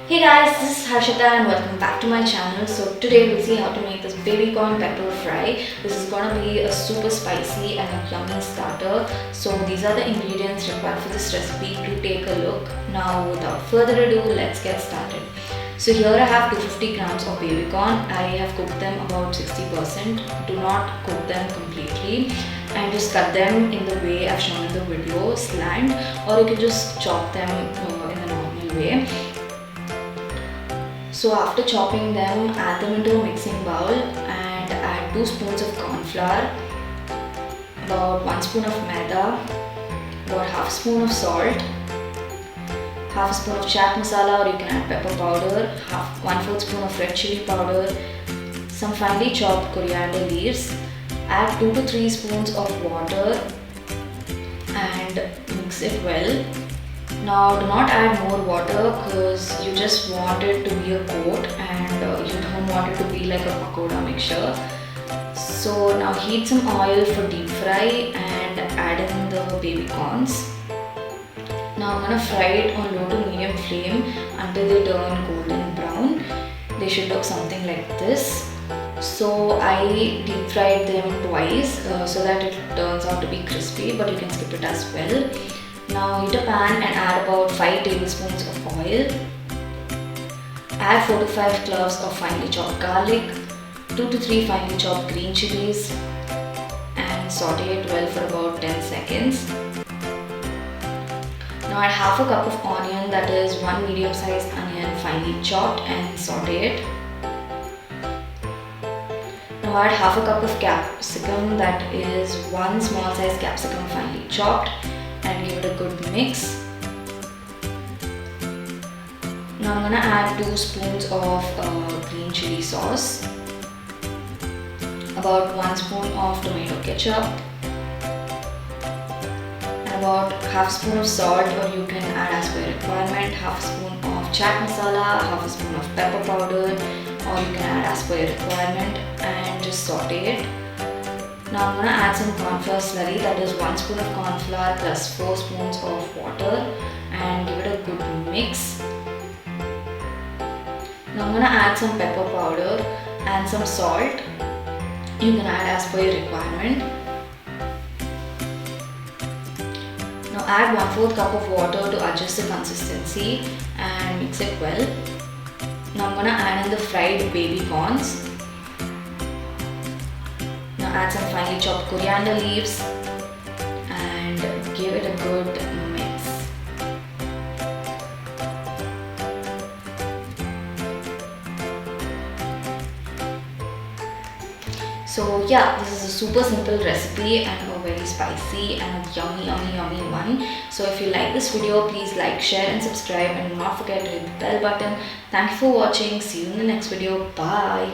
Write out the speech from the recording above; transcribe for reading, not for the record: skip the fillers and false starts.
Hey guys, this is Harshita and welcome back to my channel. So today we'll see how to make this baby corn pepper fry. This is gonna be a super spicy and a yummy starter. So these are the ingredients required for this recipe. Do take a look. Now without further ado, let's get started. So here I have 250 grams of baby corn. I have cooked them about 60%. Do not cook them completely and just cut them in the way I've shown in the video, slant, or you can just chop them in the normal way. So after chopping them, add them into a mixing bowl and add 2 spoons of corn flour, about 1 spoon of maida, about half a spoon of salt, half a spoon of chaat masala, or you can add pepper powder, 1/4 spoon of red chilli powder, some finely chopped coriander leaves. Add 2 to 3 spoons of water and mix it well. Now do not add more water because you just want it to be a coat and you don't want it to be like a pakoda mixture. So now heat some oil for deep fry and add in the baby corns. Now I'm gonna fry it on low to medium flame until they turn golden brown. They should look something like this. So I deep fried them twice so that it turns out to be crispy, but you can skip it as well. Now heat a pan and add about 5 tablespoons of oil. Add 4 to 5 cloves of finely chopped garlic, 2 to 3 finely chopped green chillies, and saute it well for about 10 seconds. Now add half a cup of onion, that is 1 medium sized onion finely chopped, and saute it. Now add half a cup of capsicum, that is 1 small sized capsicum finely chopped, and give it a good mix. Now I'm gonna add 2 spoons of green chili sauce, about 1 spoon of tomato ketchup, and about half spoon of salt, or you can add as per requirement, half spoon of chaat masala, half a spoon of pepper powder, or you can add as per requirement, and just saute it. Now I'm going to add some cornflour slurry, that is 1 spoon of cornflour plus 4 spoons of water, and give it a good mix. Now I'm going to add some pepper powder and some salt. You can add as per your requirement. Now add 1/4 cup of water to adjust the consistency and mix it well. Now I'm going to add in the fried baby corns. Now add some finely chopped coriander leaves and give it a good mix. So yeah, this is a super simple recipe and a very spicy and a yummy one. So if you like this video, please like, share and subscribe, and do not forget to hit the bell button. Thank you for watching. See you in the next video. Bye.